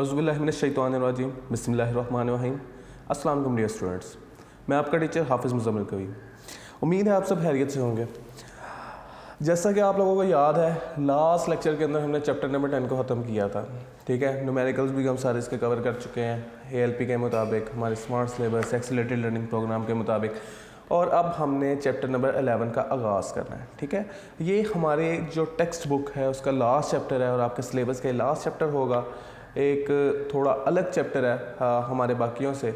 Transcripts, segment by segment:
औज़ुबिल्लाहिमिनश्शैतानिर्रजीम बिस्मिल्लाहिर्रहमानिर्रहीम। अस्सलाम वालेकुम डियर स्टूडेंट्स, मैं आपका टीचर हाफिज़ मुज़म्मिल कवी। उम्मीद है आप सब खैरियत से होंगे। जैसा कि आप लोगों को याद है, लास्ट लेक्चर के अंदर हमने चैप्टर नंबर 10 को ख़त्म किया था। ठीक है, न्यूमेरिकल्स भी हम सारे इसके कवर कर चुके हैं ALP के मुताबिक, हमारे smart syllabus accelerated learning program के मुताबिक। और अब हमने चैप्टर नंबर 11 का आगाज़ करना है। ठीक है, ये हमारे जो टेक्स्ट बुक है उसका लास्ट चैप्टर है और आपके सिलेबस का लास्ट चैप्टर होगा। एक थोड़ा अलग चैप्टर है हमारे बाकियों से,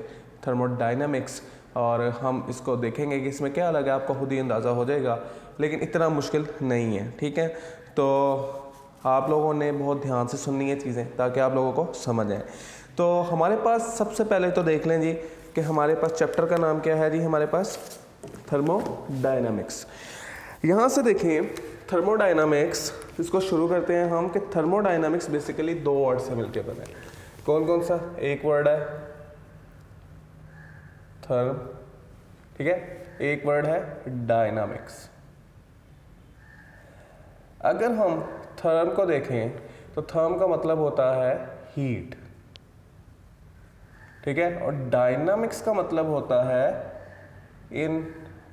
थर्मोडायनामिक्स, और हम इसको देखेंगे कि इसमें क्या अलग है, आपको खुद ही अंदाज़ा हो जाएगा, लेकिन इतना मुश्किल नहीं है। ठीक है, तो आप लोगों ने बहुत ध्यान से सुननी है चीज़ें ताकि आप लोगों को समझ आए। तो हमारे पास सबसे पहले तो देख लें जी कि हमारे पास चैप्टर का नाम क्या है जी, हमारे पास थर्मोडायनामिक्स। यहाँ से देखें थर्मोडायनामिक्स, इसको शुरू करते हैं हम कि थर्मोडायनामिक्स बेसिकली दो वर्ड से मिलकर बना है। कौन कौन सा? एक वर्ड है थर्म, ठीक है, एक वर्ड है डायनामिक्स। अगर हम थर्म को देखें तो थर्म का मतलब होता है हीट, ठीक है, और डायनामिक्स का मतलब होता है इन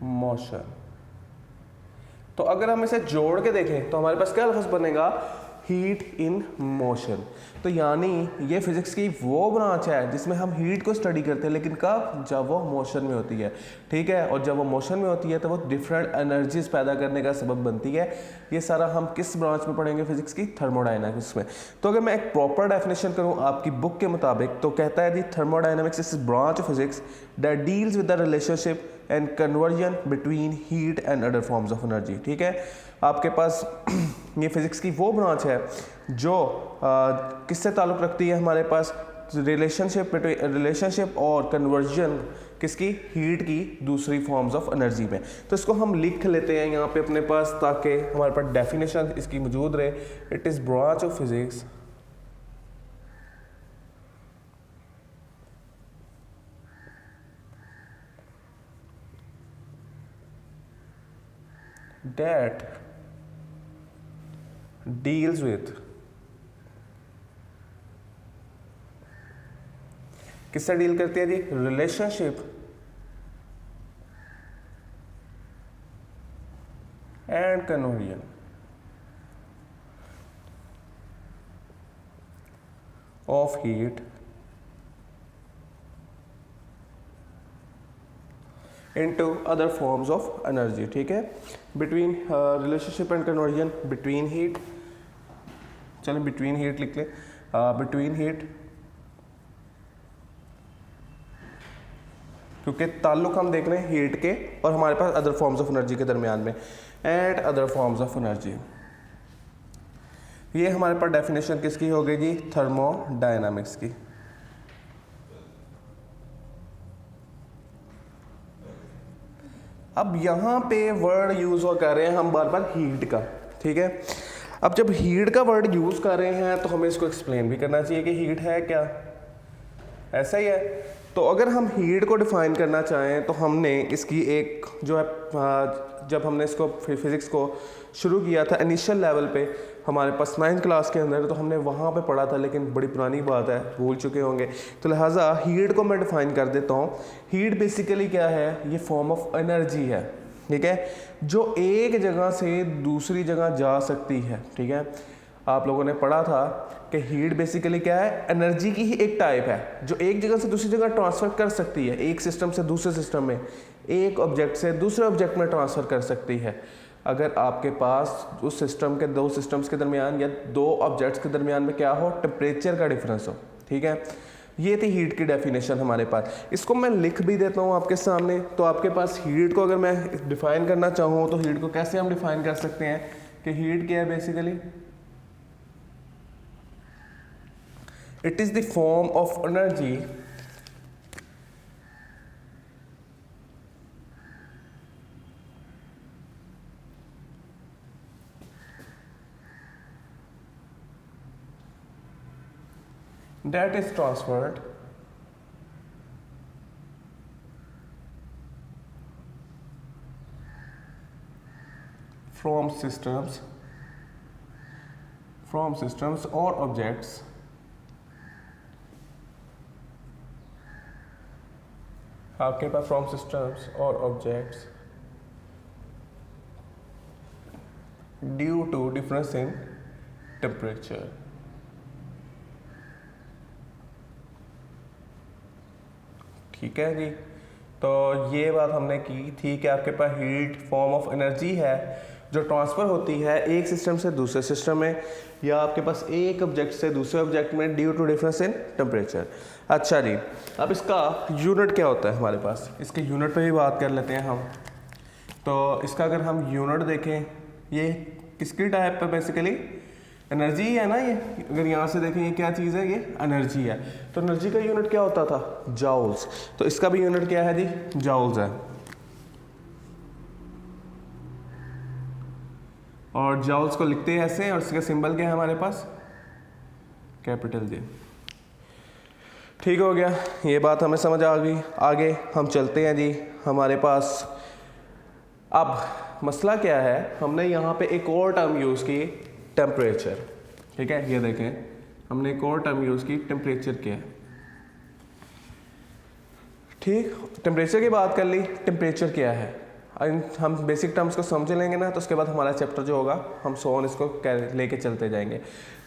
मोशन। तो अगर हम इसे जोड़ के देखें तो हमारे पास क्या लफ्ज़ बनेगा? Heat in motion. तो यानी ये फिजिक्स की वो ब्रांच है जिसमें हम हीट को स्टडी करते हैं, लेकिन कब? जब वो मोशन में होती है। ठीक है, और जब वो मोशन में होती है तो वो डिफरेंट एनर्जीज पैदा करने का सबब बनती है। ये सारा हम किस ब्रांच में पढ़ेंगे? फिजिक्स की थर्मोडायनामिक्स में। तो अगर मैं एक प्रॉपर डेफिनेशन करूँ आपकी बुक के मुताबिक तो कहता है जी thermodynamics is branch of physics that deals with the relationship and conversion between heat and other forms of energy. ठीक है, आपके पास ये फिजिक्स की वो ब्रांच है जो किससे ताल्लुक़ रखती है? हमारे पास रिलेशनशिप और कन्वर्जन किसकी? हीट की दूसरी फॉर्म्स ऑफ एनर्जी में। तो इसको हम लिख लेते हैं यहाँ पे अपने पास ताकि हमारे पास डेफिनेशन इसकी मौजूद रहे। It is branch of physics that deals with, किससे डील करती है जी? Relationship and conversion of heat into other forms of energy। ठीक है, between relationship and conversion between heat, चलें between heat लिख लें, between heat, क्योंकि ताल्लुक हम देख रहे हैं हीट के और हमारे पास अदर फॉर्म्स ऑफ एनर्जी के दरमियान में, and other forms of energy. ये हमारे पास डेफिनेशन किसकी हो गई जी? थर्मोडायनामिक्स की। अब यहाँ पे वर्ड यूज़ कर रहे हैं हम बार बार हीट का। ठीक है, अब जब हीट का वर्ड यूज़ कर रहे हैं तो हमें इसको एक्सप्लेन भी करना चाहिए कि हीट है क्या। ऐसा ही है। तो अगर हम हीट को डिफ़ाइन करना चाहें तो हमने इसकी एक जो है, जब हमने इसको फिज़िक्स को शुरू किया था इनिशियल लेवल पे हमारे पास 9th क्लास के अंदर, तो हमने वहाँ पे पढ़ा था, लेकिन बड़ी पुरानी बात है, भूल चुके होंगे। तो लिहाजा हीट को मैं डिफ़ाइन कर देता हूँ। हीट बेसिकली क्या है? ये फॉर्म ऑफ एनर्जी है, ठीक है, जो एक जगह से दूसरी जगह जा सकती है। ठीक है, आप लोगों ने पढ़ा था कि हीट बेसिकली क्या है? एनर्जी की ही एक टाइप है जो एक जगह से दूसरी जगह ट्रांसफ़र कर सकती है, एक सिस्टम से दूसरे सिस्टम में, एक ऑब्जेक्ट से दूसरे ऑब्जेक्ट में ट्रांसफ़र कर सकती है। अगर आपके पास उस सिस्टम के दो सिस्टम्स के दरमियान या दो ऑब्जेक्ट्स के दरमियान में क्या हो? टेम्परेचर का डिफरेंस हो। ठीक है, ये थी हीट की डेफिनेशन हमारे पास। इसको मैं लिख भी देता हूँ आपके सामने। तो आपके पास हीट को अगर मैं डिफ़ाइन करना चाहूँ तो हीट को कैसे हम डिफ़ाइन कर सकते हैं कि हीट क्या है? Basically it is the form of energy that is transferred from systems or objects आपके पास फ्रॉम सिस्टम्स और objects due to difference in temperature. ठीक है जी, तो ये बात हमने की थी कि आपके पास हीट फॉर्म ऑफ एनर्जी है जो ट्रांसफ़र होती है एक सिस्टम से दूसरे सिस्टम में, या आपके पास एक ऑब्जेक्ट से दूसरे ऑब्जेक्ट में due to difference in temperature. अच्छा जी, अब इसका यूनिट क्या होता है हमारे पास, इसके यूनिट पे भी बात कर लेते हैं हम। तो इसका अगर हम यूनिट देखें, ये किसकी टाइप पे बेसिकली एनर्जी है ना, ये अगर यहाँ से देखें ये क्या चीज़ है, ये एनर्जी है। तो एनर्जी का यूनिट क्या होता था, जाउल्स। तो इसका भी यूनिट क्या है जी, जाउल्स है। और जाउल्स को लिखते हैं ऐसे, और इसका सिंबल क्या है हमारे पास, कैपिटल जे। ठीक हो गया, ये बात हमें समझ आ गई। आगे हम चलते हैं जी, हमारे पास अब मसला क्या है, हमने यहाँ पे एक और टर्म यूज़ की, टेम्परेचर। ठीक है, ये देखें हमने एक और टर्म यूज़ की, टेम्परेचर क्या है। ठीक, टेम्परेचर की बात कर ली, टेम्परेचर क्या है, हम बेसिक टर्म्स को समझ लेंगे ना, तो उसके बाद हमारा चैप्टर जो होगा हम सोन इसको लेके चलते जाएंगे।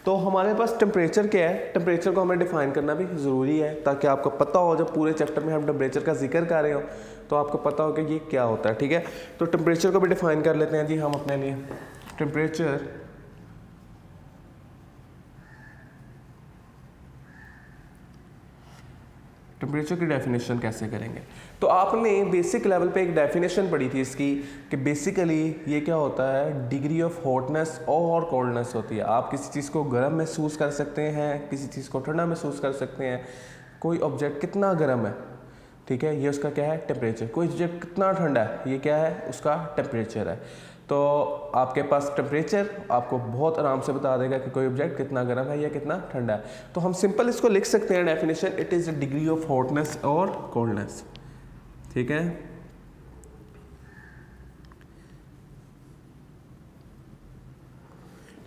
तो हमारे पास टेम्परेचर क्या है, टेम्परेचर को हमें डिफाइन करना भी ज़रूरी है, ताकि आपको पता हो जब पूरे चैप्टर में हम टेम्परेचर का जिक्र कर रहे हो तो आपको पता हो कि ये क्या होता है। ठीक है, तो टेम्परेचर को भी डिफाइन कर लेते हैं जी हम अपने लिए। टेम्परेचर टेम्परेचर की डेफिनेशन कैसे करेंगे, तो आपने बेसिक लेवल पे एक डेफिनेशन पढ़ी थी इसकी कि बेसिकली ये क्या होता है, डिग्री ऑफ हॉटनेस और कोल्डनेस होती है। आप किसी चीज़ को गर्म महसूस कर सकते हैं, किसी चीज़ को ठंडा महसूस कर सकते हैं। कोई ऑब्जेक्ट कितना गर्म है, ठीक है, ये उसका क्या है, टेम्परेचर। कोई ऑब्जेक्ट कितना ठंडा है, ये क्या है, उसका टेम्परेचर है। तो आपके पास टेम्परेचर आपको बहुत आराम से बता देगा कि कोई ऑब्जेक्ट कितना गर्म है या कितना ठंडा है। तो हम सिंपल इसको लिख सकते हैं definition, it is the degree of hotness और कोल्डनेस। ठीक है,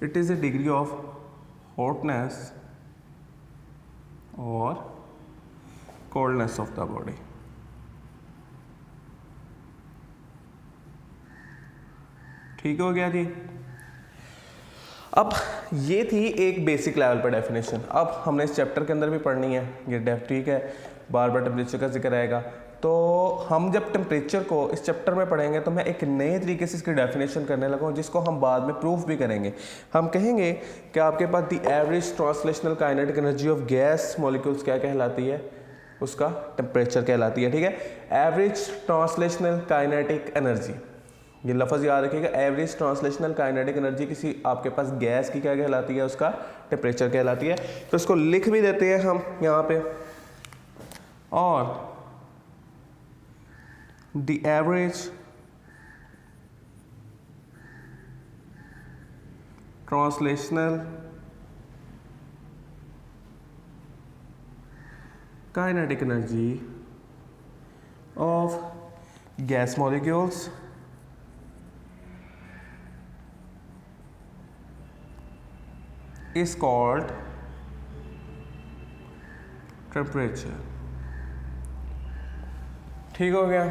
it is the degree of hotness और कोल्डनेस ऑफ द बॉडी। ठीक हो गया जी। अब ये थी एक बेसिक लेवल पर डेफिनेशन। अब हमने इस चैप्टर के अंदर भी पढ़नी है ये ठीक है, बार बार टेम्परेचर का जिक्र आएगा। तो हम जब टेम्परेचर को इस चैप्टर में पढ़ेंगे तो मैं एक नए तरीके से इसकी डेफिनेशन करने लगा हूँ, जिसको हम बाद में प्रूफ भी करेंगे। हम कहेंगे कि आपके पास the average translational kinetic energy of gas molecules क्या कहलाती है, उसका टेम्परेचर कहलाती है। ठीक है, एवरेज ट्रांसलेशनल काइनेटिक एनर्जी, ये लफ्ज़ याद रखिएगा, एवरेज ट्रांसलेशनल काइनेटिक एनर्जी किसी आपके पास गैस की क्या कहलाती है, उसका टेम्परेचर कहलाती है। तो इसको लिख भी देते हैं हम यहाँ पे, और the average translational kinetic energy of gas molecules is called temperature। ठीक हो गया,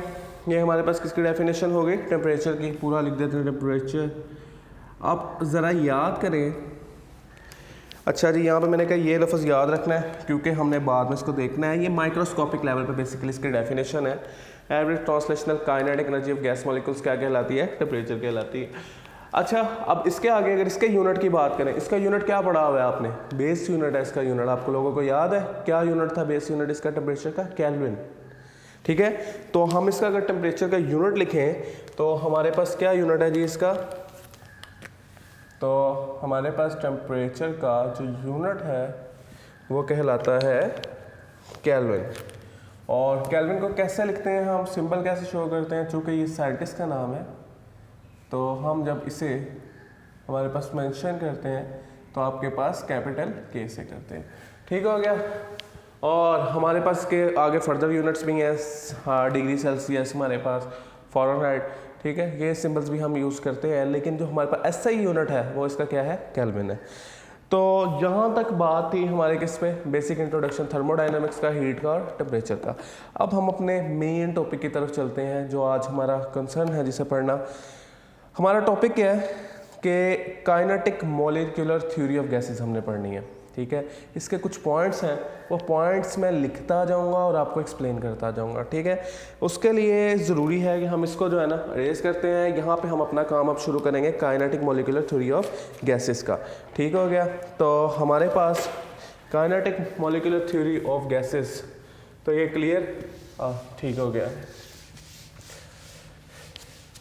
ये हमारे पास किसकी डेफिनेशन हो गई, टेम्परेचर की। पूरा लिख देते हैं टेम्परेचर। अब ज़रा याद करें, अच्छा जी यहाँ पे मैंने कहा ये लफ्ज़ याद रखना है क्योंकि हमने बाद में इसको देखना है। ये माइक्रोस्कोपिक लेवल पे बेसिकली इसकी डेफिनेशन है। Average translational kinetic energy of gas molecules क्या कहलाती है, टेम्परेचर कहलाती है। अच्छा, अब इसके आगे अगर इसके यूनिट की बात करें, इसका यूनिट क्या पढ़ा हुआ है आपने, बेस यूनिट है इसका यूनिट। आपको लोगों को याद है क्या यूनिट था बेस यूनिट इसका टेम्परेचर का, केल्विन। ठीक है, तो हम इसका अगर टेम्परेचर का यूनिट लिखें तो हमारे पास क्या यूनिट है जी इसका, तो हमारे पास टेम्परेचर का जो यूनिट है वो कहलाता है केल्विन। और केल्विन को कैसे लिखते हैं हम, सिंबल कैसे शो करते हैं, चूँकि ये साइंटिस्ट का नाम है तो हम जब इसे हमारे पास मेंशन करते हैं तो आपके पास कैपिटल के से करते हैं। ठीक हो गया, और हमारे पास के आगे फर्दर यूनिट्स भी हैं, हाँ, डिग्री सेल्सियस हमारे पास, फ़ारेनहाइट। ठीक है, ये सिंबल्स भी हम यूज़ करते हैं, लेकिन जो हमारे पास एसआई यूनिट है वो इसका क्या है, केल्विन है। तो यहाँ तक बात थी हमारे किस पे, बेसिक इंट्रोडक्शन थर्मोडायनामिक्स का, हीट का और टेम्परेचर का। अब हम अपने मेन टॉपिक की तरफ चलते हैं जो आज हमारा कंसर्न है जिसे पढ़ना। हमारा टॉपिक क्या है कि kinetic molecular theory of gases हमने पढ़नी है, ठीक है। इसके कुछ पॉइंट्स हैं, वो पॉइंट्स मैं लिखता जाऊंगा और आपको एक्सप्लेन करता जाऊंगा, ठीक है। उसके लिए ज़रूरी है कि हम इसको जो है ना अरेज करते हैं। यहाँ पे हम अपना काम अब शुरू करेंगे kinetic molecular theory of gases का, ठीक हो गया। तो हमारे पास kinetic molecular theory of gases, तो ये क्लियर, ठीक हो गया।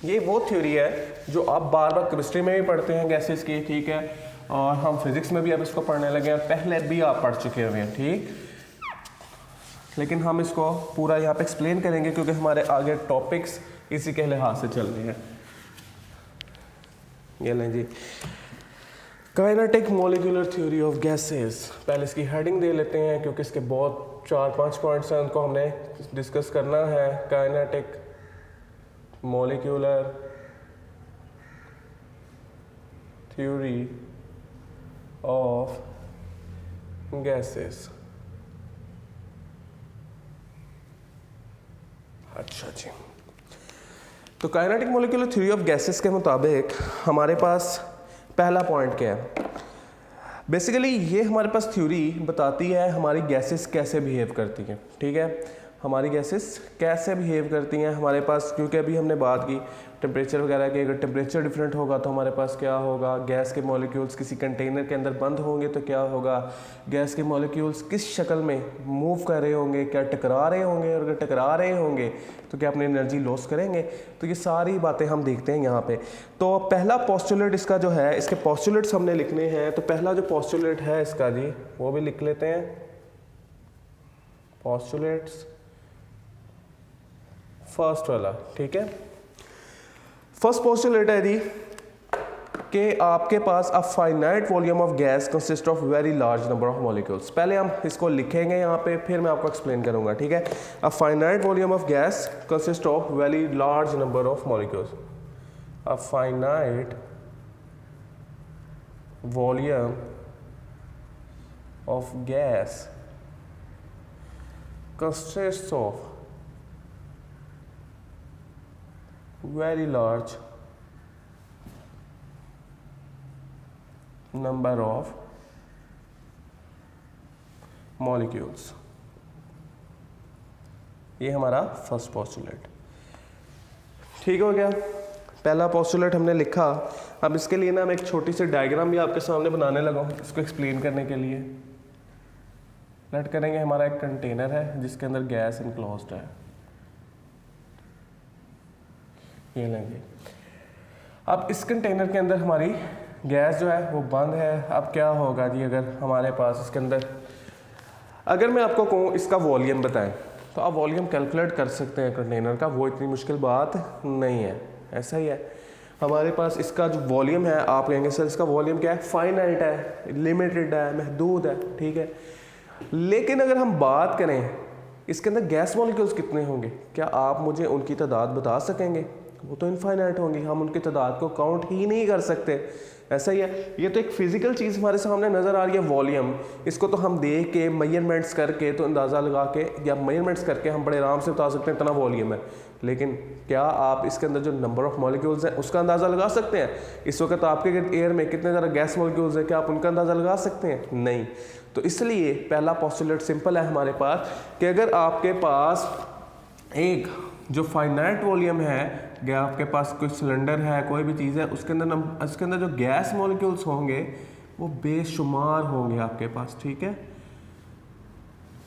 ये वो थ्योरी है जो आप बार बार केमिस्ट्री में भी पढ़ते हैं गैसेस की, ठीक है, और हम फिजिक्स में भी अब इसको पढ़ने लगे हैं, पहले भी आप पढ़ चुके हुए हैं, ठीक। लेकिन हम इसको पूरा यहाँ पे एक्सप्लेन करेंगे क्योंकि हमारे आगे टॉपिक्स इसी के लिहाज से चल रहे हैं। ये लें जी, kinetic molecular theory of gases. पहले इसकी हेडिंग दे लेते हैं क्योंकि इसके बहुत 4-5 पॉइंट्स हैं, उनको हमने डिस्कस करना है। Kinetic molecular theory of gases. अच्छा जी, तो kinetic molecular theory of gases के मुताबिक हमारे पास पहला पॉइंट क्या है। बेसिकली ये हमारे पास थ्योरी बताती है हमारी गैसेस कैसे बिहेव करती हैं, ठीक है। हमारी गैसेस कैसे बिहेव करती हैं हमारे पास, क्योंकि अभी हमने बात की टेम्परेचर वगैरह की। अगर टेम्परेचर डिफरेंट होगा तो हमारे पास क्या होगा, गैस के मॉलिक्यूल्स किसी कंटेनर के अंदर बंद होंगे तो क्या होगा, गैस के मॉलिक्यूल्स किस शक्ल में मूव कर रहे होंगे, क्या टकरा रहे होंगे, और अगर टकरा रहे होंगे तो क्या अपनी एनर्जी लॉस करेंगे। तो ये सारी बातें हम देखते हैं यहाँ पे। तो पहला पोस्टुलेट इसका जो है, इसके पोस्टुलेट्स हमने लिखने हैं। तो पहला जो पोस्टुलेट है इसका जी, वो भी लिख लेते हैं, पोस्टुलेट्स फर्स्ट वाला, ठीक है। फर्स्ट पोस्टुलेट है जी कि आपके पास a finite volume of gas consist of very large number of molecules. पहले हम इसको लिखेंगे यहाँ पे, फिर मैं आपको एक्सप्लेन करूंगा, ठीक है। अ finite volume of gas consist of very large number of molecules. A finite volume of gas consist of very large number of molecules। ये हमारा फर्स्ट पोस्टुलेट, ठीक हो गया। पहला पोस्टुलेट हमने लिखा। अब इसके लिए ना मैं एक छोटी सी डायग्राम भी आपके सामने बनाने लगा हूँ इसको एक्सप्लेन करने के लिए। लेट करेंगे हमारा एक कंटेनर है जिसके अंदर गैस इनक्लोज्ड है, ये लेंगे। अब इस कंटेनर के अंदर हमारी गैस जो है वो बंद है। अब क्या होगा जी, अगर हमारे पास इसके अंदर, अगर मैं आपको कहूँ इसका वॉल्यूम बताएं तो आप वॉल्यूम कैलकुलेट कर सकते हैं कंटेनर का, वो इतनी मुश्किल बात नहीं है। ऐसा ही है, हमारे पास इसका जो वॉल्यूम है, आप कहेंगे सर इसका वॉल्यूम क्या है, फाइनाइट है, लिमिटेड है, महदूद है, ठीक है। लेकिन अगर हम बात करें इसके अंदर गैस मॉलिक्यूल्स कितने होंगे, क्या आप मुझे उनकी तादाद बता सकेंगे? वो तो इनफाइनाइट होंगी, हम उनकी तादाद को काउंट ही नहीं कर सकते। ऐसा ही है, ये तो एक फिजिकल चीज़ हमारे सामने नज़र आ रही है, वॉल्यूम। इसको तो हम देख के मेजरमेंट्स करके तो अंदाज़ा लगा के, या मेजरमेंट्स करके हम बड़े आराम से बता सकते हैं इतना वॉल्यूम है। लेकिन क्या आप इसके अंदर जो नंबर ऑफ मॉलिक्यूल्स हैं उसका अंदाज़ा लगा सकते हैं? इस वक्त आपके एयर में कितने ज़्यादा गैस मॉलिक्यूल्स हैं, क्या आप उनका अंदाज़ा लगा सकते हैं? नहीं। तो इसलिए पहला पोस्टुलेट सिंपल है हमारे पास कि अगर आपके पास एक जो फाइनाइट वॉल्यूम है, आपके पास कोई सिलेंडर है, कोई भी चीज़ है, उसके अंदर जो गैस मॉलिक्यूल्स होंगे वो बेशुमार होंगे आपके पास, ठीक है,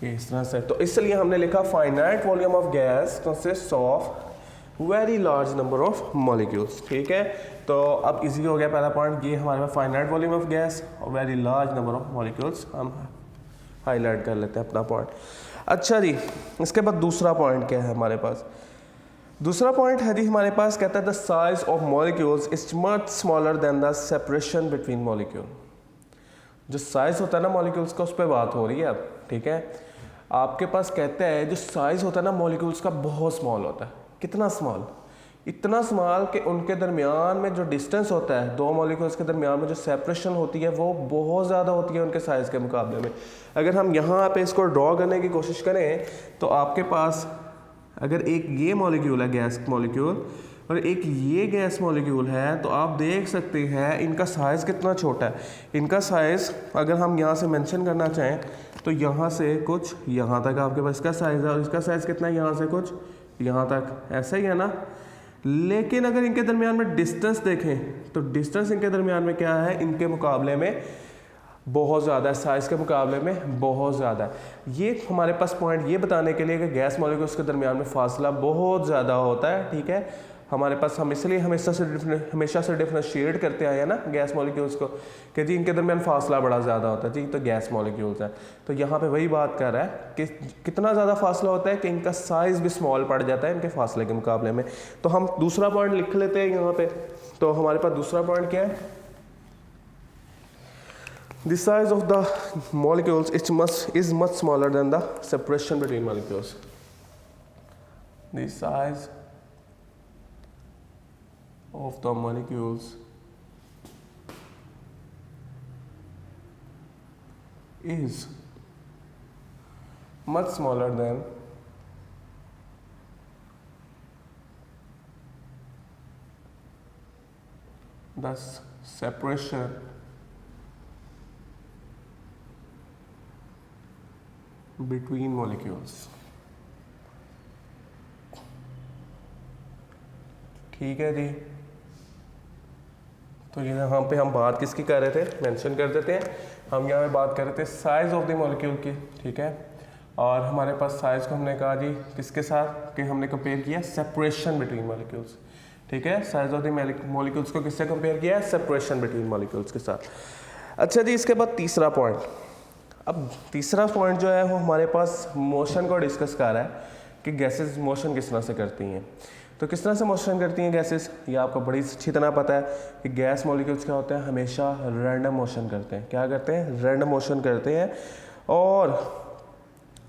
ये इस तरह से। तो इसलिए हमने लिखा finite volume of gas consist of very large number of molecules, ठीक है। तो अब इजी हो गया पहला पॉइंट, ये हमारे पास फाइनाइट वॉल्यूम ऑफ गैस और very large number of molecules, हम हाईलाइट कर लेते हैं अपना पॉइंट। अच्छा जी, इसके बाद दूसरा पॉइंट क्या है हमारे पास? दूसरा पॉइंट है जी हमारे पास, कहता है the size of molecules is much smaller than the separation between molecule. जो साइज होता है ना मॉलिक्यूल्स का, उस पर बात हो रही है अब, ठीक है। आपके पास कहता है जो साइज होता है ना मॉलिक्यूल्स का बहुत स्मॉल होता है। कितना स्मॉल? इतना स्मॉल कि उनके दरमियान में जो डिस्टेंस होता है, दो मॉलिक्यूल्स के दरमियान में जो सेपरेशन होती है वो बहुत ज़्यादा होती है उनके साइज़ के मुकाबले में। अगर हम यहाँ पे इसको ड्रॉ करने की कोशिश करें तो आपके पास अगर एक ये मॉलिक्यूल है गैस मॉलिक्यूल और एक ये गैस मॉलिक्यूल है, तो आप देख सकते हैं इनका साइज़ कितना छोटा है। इनका साइज़ अगर हम यहाँ से मेंशन करना चाहें तो यहाँ से कुछ यहाँ तक आपके पास इसका साइज़ है, और इसका साइज़ कितना है, यहाँ से कुछ यहाँ तक, ऐसा ही है ना। लेकिन अगर इनके दरमियान में डिस्टेंस देखें तो डिस्टेंस इनके दरमियान में क्या है, इनके मुकाबले में बहुत ज़्यादा है, साइज़ के मुकाबले में बहुत ज़्यादा है। ये हमारे पास पॉइंट ये बताने के लिए कि गैस मॉलिक्यूल्स के दरमियान में फासला बहुत ज़्यादा होता है, ठीक है। हमारे पास हम इसलिए हमेशा से डिफरेंशिएट करते आए हैं ना गैस मॉलिक्यूल्स को कि जी इनके दरमियान फासला बड़ा ज़्यादा होता है जी, तो गैस मॉलिक्यूल्स हैं। तो यहाँ पे वही बात कर रहा है कि कितना ज़्यादा फासला होता है कि इनका साइज़ भी स्मॉल पड़ जाता है इनके फासले के मुकाबले में। तो हम दूसरा पॉइंट लिख लेते हैं यहाँ पे। तो हमारे पास दूसरा पॉइंट क्या है, the size of the molecules is much smaller than the separation between molecules. The size of the molecules is much smaller than the separation between molecules। ठीक है जी। तो यहाँ पे हम बात किसकी कर रहे थे, मेंशन कर देते हैं। हम यहाँ पे बात कर रहे थे साइज ऑफ द मॉलिक्यूल की, ठीक है। और हमारे पास साइज को हमने कहा जी किसके साथ, कि हमने कंपेयर किया सेपरेशन बिटवीन मॉलिक्यूल्स, ठीक है। साइज ऑफ द मॉलिक्यूल्स को किससे कंपेयर किया, सेपरेशन बिटवीन मॉलिक्यूल्स के साथ। अच्छा जी, इसके बाद तीसरा पॉइंट। अब तीसरा पॉइंट जो है वो हमारे पास मोशन को डिस्कस कर रहा है कि गैसेस मोशन किस तरह से करती हैं। तो किस तरह से मोशन करती हैं गैसेस, ये आपको बड़ी अच्छी तरह पता है कि गैस मॉलिक्यूल्स क्या होते हैं, हमेशा रैंडम मोशन करते हैं। क्या करते हैं, रैंडम मोशन करते हैं और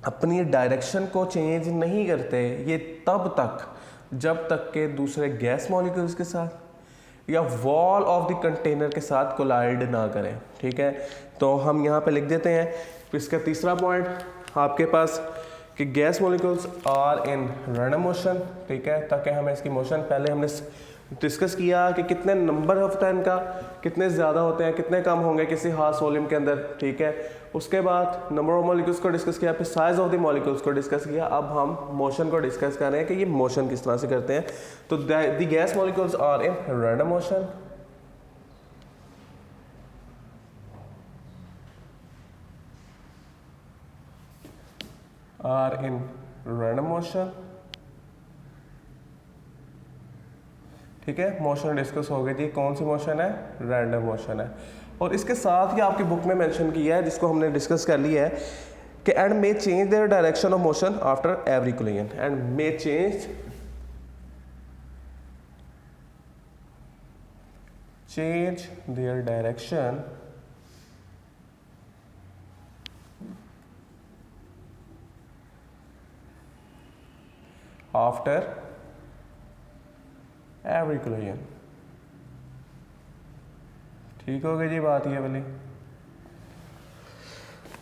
अपनी डायरेक्शन को चेंज नहीं करते। ये तब तक जब तक के दूसरे गैस मॉलिक्यूल्स के साथ या वॉल ऑफ द कंटेनर के साथ कोलाइड ना करें, ठीक है। तो हम यहाँ पे लिख देते हैं इसका तीसरा पॉइंट आपके पास कि gas molecules are in random motion, ठीक है। ताकि हमें इसकी मोशन, पहले हमने डिस्कस किया कि कितने नंबर होता है इनका, कितने ज़्यादा होते हैं, कितने कम होंगे किसी खास वॉल्यूम के अंदर, ठीक है। उसके बाद नंबर ऑफ मॉलिक्यूल्स को डिस्कस किया, फिर साइज ऑफ द मॉलिक्यूल्स को डिस्कस किया। अब हम मोशन को डिस्कस कर रहे हैं कि ये मोशन किस तरह से करते हैं। तो the gas molecules are in random motion, are in random motion, ठीक है। मोशन डिस्कस हो गई जी, कौन सी मोशन है, रैंडम मोशन है। और इसके साथ ही आपकी बुक में मेंशन किया है, जिसको हमने डिस्कस कर लिया है कि and may change their direction of motion after every collision, and may change their direction after every collision. ठीक हो गई जी बात ये वाली।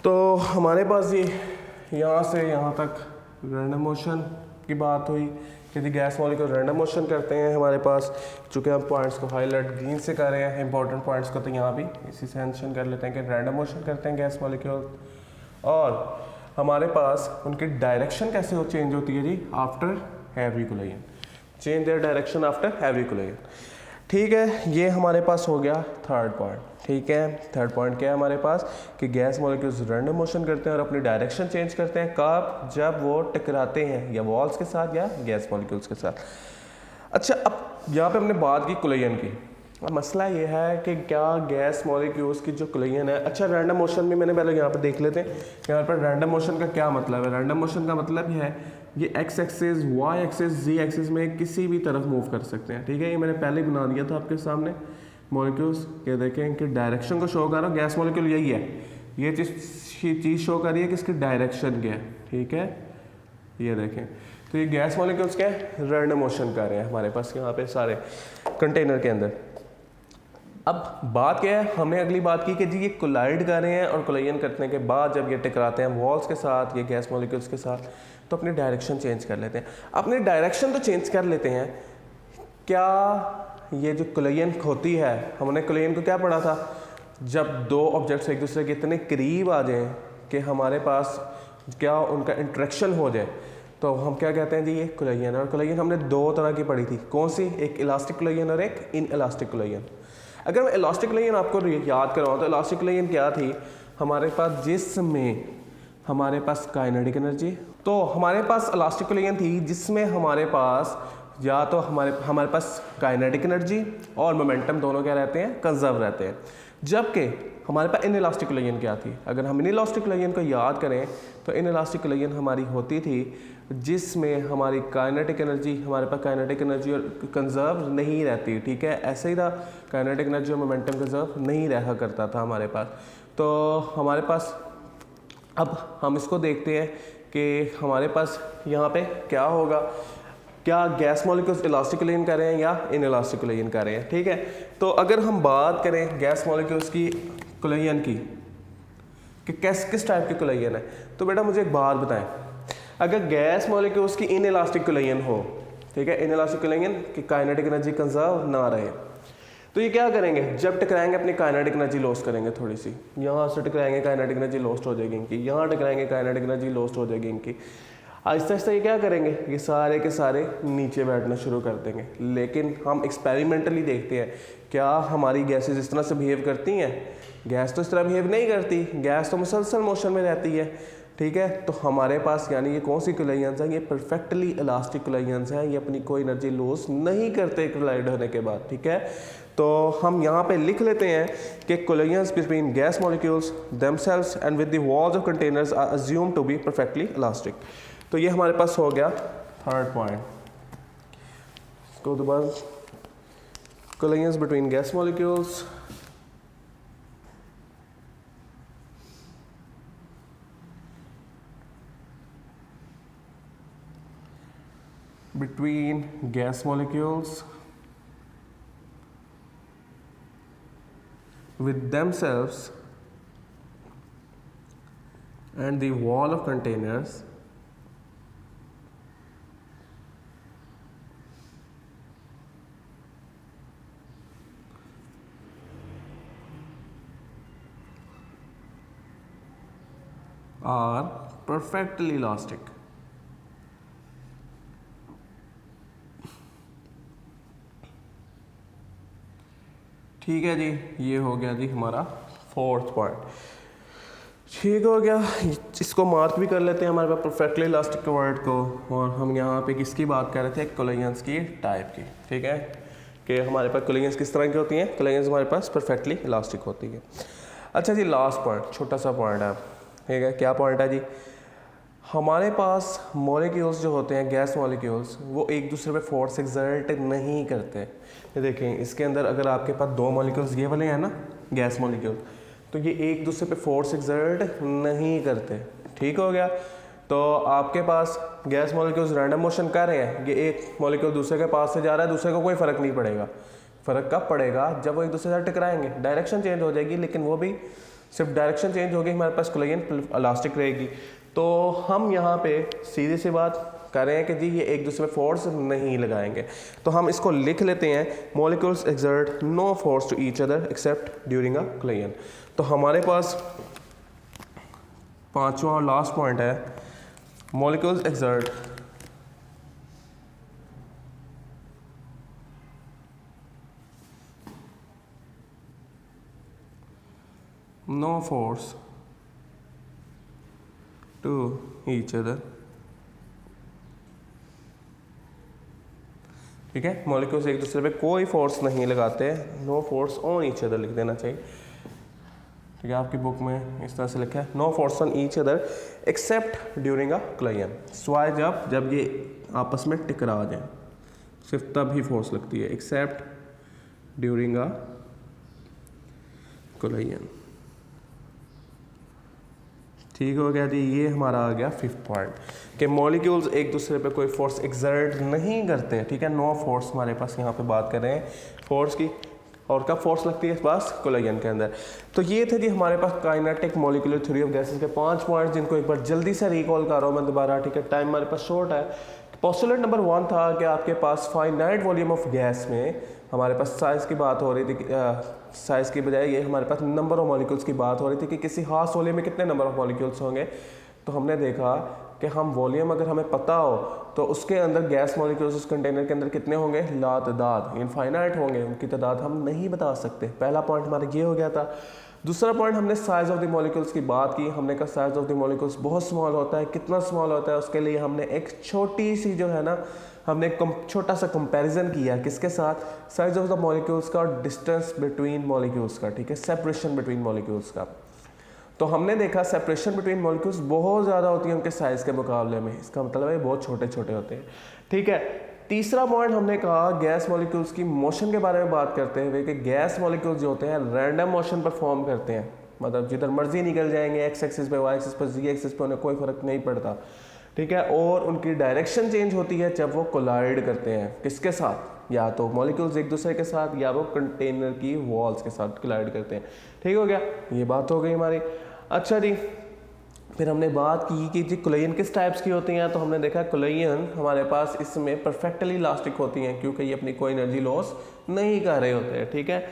तो हमारे पास ये यहाँ से यहाँ तक रैंडम मोशन की बात हुई कि जी गैस मॉलिक्यूल रैंडम मोशन करते हैं हमारे पास। चूँकि हम पॉइंट्स को हाईलाइट ग्रीन से कर रहे हैं इंपॉर्टेंट पॉइंट्स को, तो यहाँ भी इसी से मेंशन कर लेते हैं कि रैंडम मोशन करते हैं गैस मॉलिक्यूल। और हमारे पास उनकी डायरेक्शन कैसे हो चेंज होती है जी, after every collision, change their direction after every collision. ठीक है, ये हमारे पास हो गया थर्ड पॉइंट। ठीक है, थर्ड पॉइंट क्या है हमारे पास कि गैस मॉलिक्यूल्स रैंडम मोशन करते हैं और अपनी डायरेक्शन चेंज करते हैं कब, जब वो टकराते हैं या वॉल्स के साथ या गैस मॉलिक्यूल्स के साथ। अच्छा, अब यहाँ पे हमने बात की कोलिजन की। अब मसला ये है कि क्या गैस मॉलिक्यूल्स की जो कोलिजन है, अच्छा रैंडम मोशन में मैंने पहले यहाँ पर देख लेते हैं यहाँ पर रैंडम मोशन का क्या मतलब है। रैंडम मोशन का मतलब ये है ये एक्स एक्सिस, वाई एक्सिस, जी एक्सिस में किसी भी तरफ मूव कर सकते हैं। ठीक है, ये मैंने पहले ही बना दिया था आपके सामने मॉलिक्यूल्स। ये देखें इनकी डायरेक्शन को शो कर रहा हूँ, गैस मॉलिक्यूल यही है, ये चीज़ शो कर रही है कि इसकी डायरेक्शन क्या है। ठीक है, ये देखें, तो ये गैस मॉलिक्यूल्स क्या है, रैंडम मोशन कर रहे हैं हमारे पास यहाँ पे सारे कंटेनर के अंदर। अब बात क्या है, हमने अगली बात की कि जी ये कोलाइड कर रहे हैं और कोलाइजन करने के बाद जब ये टकराते हैं वॉल्स के साथ, ये गैस मॉलिक्यूल्स के साथ, तो अपनी डायरेक्शन चेंज कर लेते हैं। अपनी डायरेक्शन तो चेंज कर लेते हैं, क्या ये जो कोलाइजन होती है, हमने कोलाइजन को क्या पढ़ा था, जब दो ऑब्जेक्ट्स एक दूसरे के इतने करीब आ जाएं कि हमारे पास क्या उनका इंट्रैक्शन हो जाए, तो हम क्या कहते हैं जी ये कोलाइजन। और कोलाइजन हमने दो तरह की पढ़ी थी, कौन सी, एक इलास्टिक कोलाइजन और एक इन इलास्टिक कोलाइजन। अगर मैं इलास्टिक कोलाइजन आपको याद कराऊँ तो इलास्टिक कोलाइजन क्या थी, हमारे पास जिसमें हमारे पास काइनेटिक एनर्जी, तो हमारे पास इलास्टिक कोलाइजन थी जिसमें हमारे पास या तो हमारे पास काइनेटिक एनर्जी और मोमेंटम दोनों क्या रहते हैं, कंजर्व रहते हैं। जबकि हमारे पास इन इलास्टिक कोलाइजन क्या थी, अगर हम इन इलास्टिक कोलाइजन को याद करें तो इन इलास्टिक कोलाइजन हमारी होती थी जिसमें हमारी काइनेटिक एनर्जी, हमारे पास काइनेटिक एनर्जी और कंजर्व नहीं रहती, ठीक है, ऐसे ही था, काइनेटिक एनर्जी और मोमेंटम कंजर्व नहीं रहा करता था हमारे पास। तो हमारे पास अब हम इसको देखते हैं कि हमारे पास यहाँ पे क्या होगा, क्या गैस मॉलिक्यूल्स इलास्टिक कोलाइजन कर रहे हैं या इन इलास्टिक कोलाइजन कर रहे हैं, ठीक है। तो अगर हम बात करें गैस मॉलिक्यूल्स की कोलाइजन की कि किस टाइप की कोलाइजन है, तो बेटा मुझे एक बात बताएं, अगर गैस मॉलिक्यूल्स की इन इलास्टिक कोलाइजन हो, ठीक है, इन इलास्टिक कोलाइजन की काइनेटिक एनर्जी कंजर्व ना रहे, तो ये क्या करेंगे, जब टकराएंगे अपनी काइनेटिक एनर्जी लॉस करेंगे थोड़ी सी, यहाँ से टकराएंगे काइनेटिक एनर्जी लॉस्ट हो जाएगी इनकी, यहाँ टकराएंगे काइनेटिक एनर्जी लॉस्ट हो जाएगी इनकी। आहिस्ता आहिस्ता ये क्या करेंगे, ये सारे के सारे नीचे बैठना शुरू कर देंगे। लेकिन हम एक्सपेरिमेंटली देखते हैं क्या हमारी गैसेज इस तरह से बिहेव करती हैं, गैस तो इस तरह बिहेव नहीं करती, गैस तो मुसलसल मोशन में रहती है, ठीक है। तो हमारे पास यानी ये कौन सी कोलाइजन्स हैं, ये परफेक्टली इलास्टिक कोलाइजन्स हैं, ये अपनी कोई एनर्जी लॉस नहीं करते कोलाइड होने के बाद, ठीक है। तो हम यहाँ पे लिख लेते हैं कि collisions between gas molecules themselves and with the walls of containers are assumed to be perfectly elastic। तो ये हमारे पास हो गया थर्ड पॉइंट। इसको दोबारा, collisions between gas molecules with themselves and the wall of containers are perfectly elastic। ठीक है जी, ये हो गया जी हमारा फोर्थ पॉइंट, ठीक हो गया। इसको मार्क भी कर लेते हैं हमारे पास परफेक्टली इलास्टिक वर्ड को। और हम यहाँ पे किसकी बात कर रहे थे, कोलाइजन्स की टाइप की, ठीक है, कि हमारे पास कोलाइजन्स किस तरह की होती हैं, कोलाइजन्स हमारे पास परफेक्टली इलास्टिक होती है। अच्छा जी, लास्ट पॉइंट, छोटा सा पॉइंट है, ठीक है, क्या पॉइंट है जी, हमारे पास मॉलिक्यूल्स जो होते हैं, गैस मॉलिक्यूल्स, वो एक दूसरे पे फोर्स एक्सर्ट नहीं करते। ये देखें, इसके अंदर अगर आपके पास दो मॉलिक्यूल्स ये वाले हैं ना, गैस मॉलिक्यूल, तो ये एक दूसरे पे फोर्स एक्सर्ट नहीं करते, ठीक हो गया। तो आपके पास गैस मॉलिक्यूल्स रैंडम मोशन कर रहे हैं, ये एक मॉलिक्यूल दूसरे के पास से जा रहा है, दूसरे को कोई फ़र्क नहीं पड़ेगा। फ़र्क कब पड़ेगा, जब वो एक दूसरे से टकराएंगे, डायरेक्शन चेंज हो जाएगी, लेकिन वो भी सिर्फ डायरेक्शन चेंज होगी, हमारे पास कोलाइजन इलास्टिक रहेगी। तो हम यहाँ पे सीधी सी बात कर रहे हैं कि जी ये एक दूसरे पे फोर्स नहीं लगाएंगे। तो हम इसको लिख लेते हैं, molecules exert no force to each other except during a collision. तो हमारे पास पांचवा और लास्ट पॉइंट है, molecules exert no force to each other, ठीक है। मॉलिक्यूल्स एक दूसरे पे कोई फोर्स नहीं लगाते, no force on each other लिख देना चाहिए, ठीक है। आपकी बुक में इस तरह से लिखा है, no force on each other except during a collision, स्वाय जब ये आपस में टकरा जाए, सिर्फ तब ही फोर्स लगती है, एक्सेप्ट ड्यूरिंग अ कोलाइजन, ठीक हो गया जी। ये हमारा आ गया 5th पॉइंट कि मॉलिक्यूल्स एक दूसरे पे कोई फोर्स एक्सर्ट नहीं करते हैं, ठीक है। नो फोर्स हमारे पास यहाँ पे बात कर रहे हैं फोर्स की, और कब फोर्स लगती है इस पास कोलिजन के अंदर। तो ये थे जी हमारे पास kinetic molecular theory of gases के 5 पॉइंट्स, जिनको एक बार जल्दी से रिकॉल कर रहा हूँ मैं दोबारा, ठीक है। टाइम हमारे पास शॉर्ट है। पोस्टुलेट नंबर 1 था कि आपके पास फाइनाइट वॉल्यूम ऑफ गैस में हमारे पास साइज़ की बात हो रही थी, साइज़ की बजाय ये हमारे पास नंबर ऑफ मॉलिक्यूल्स की बात हो रही थी कि किसी खास वॉल्यूम में कितने नंबर ऑफ मॉलिक्यूल्स होंगे। तो हमने देखा कि हम वॉल्यूम अगर हमें पता हो तो उसके अंदर गैस मॉलिक्यूल्स उस कंटेनर के अंदर कितने होंगे, लातादाद, इनफाइनाइट होंगे, उनकी तादाद हम नहीं बता सकते। पहला पॉइंट हमारा ये हो गया था। दूसरा पॉइंट, हमने साइज ऑफ द मॉलिक्यूल्स की बात की। हमने कहा साइज ऑफ द मॉलिक्यूल्स बहुत स्मॉल होता है। कितना स्मॉल होता है उसके लिए हमने एक छोटी सी जो है ना, हमने एक छोटा सा कंपैरिजन किया किसके साथ, साइज ऑफ द मॉलिक्यूल्स का और डिस्टेंस बिटवीन मॉलिक्यूल्स का, ठीक है, सेपरेशन बिटवीन मॉलिक्यूल्स का। तो हमने देखा सेपरेशन बिटवीन मॉलिक्यूल्स बहुत ज़्यादा होती है उनके साइज़ के मुकाबले में। इसका मतलब है बहुत छोटे छोटे होते हैं, ठीक है। तीसरा पॉइंट हमने कहा गैस मॉलिक्यूल्स की मोशन के बारे में बात करते हुए कि गैस मॉलिक्यूल्स जो होते हैं रैंडम मोशन पर फॉर्म करते हैं, मतलब जिधर मर्जी निकल जाएंगे, एक्स एक्सिस पे, वाई एक्सिस पे, जी एक्सिस पे, उन्हें कोई फ़र्क नहीं पड़ता, ठीक है। और उनकी डायरेक्शन चेंज होती है जब वो कोलाइड करते हैं किसके साथ, या तो मॉलिक्यूल्स एक दूसरे के साथ या वो कंटेनर की वॉल्स के साथ कोलाइड करते हैं, ठीक हो गया। ये बात हो गई हमारी। अच्छा जी, फिर हमने बात की कि जी कोलिजन किस टाइप्स की होती हैं। तो हमने देखा कोलिजन हमारे पास इसमें परफेक्टली इलास्टिक होती हैं क्योंकि ये अपनी कोई एनर्जी लॉस नहीं कर रहे होते हैं, ठीक है।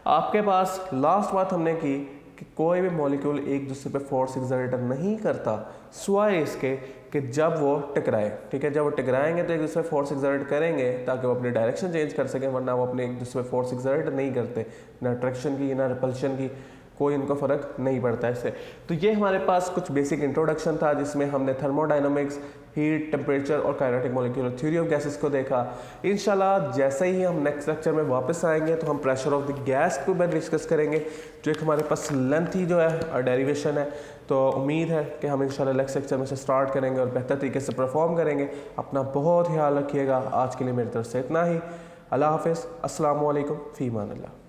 आपके पास लास्ट बात हमने की कि कोई भी मॉलिक्यूल एक दूसरे पे फोर्स एक्सर्ट नहीं करता सिवाय इसके कि जब वो टकराए, ठीक है। जब वो टकराएंगे तो एक दूसरे फोर्स एक्सर्ट करेंगे ताकि वो अपनी डायरेक्शन चेंज कर सकें, वरना वो अपने एक दूसरे पे फोर्स एक्सर्ट नहीं करते, ना अट्रैक्शन की ना रिपल्शन की, कोई इनको फ़र्क नहीं पड़ता इससे। तो ये हमारे पास कुछ बेसिक इंट्रोडक्शन था जिसमें हमने थर्मोडायनामिक्स, हीट, टेम्परेचर और kinetic molecular theory of gases को देखा। इंशाल्लाह जैसे ही हम नेक्स्ट लेक्चर में वापस आएंगे तो हम प्रेशर ऑफ द गैस के ऊपर डिस्कस करेंगे, जो एक हमारे पास लेंथी जो है डेरिवेशन है। तो उम्मीद है कि हम इंशाल्लाह नेक्स्ट लेक्चर में से स्टार्ट करेंगे और बेहतर तरीके से परफॉर्म करेंगे। अपना बहुत ख्याल रखिएगा। आज के लिए मेरी तरफ से इतना ही। अल्लाह हाफिज़। अस्सलाम वालेकुम, फ़ी अमान अल्लाह।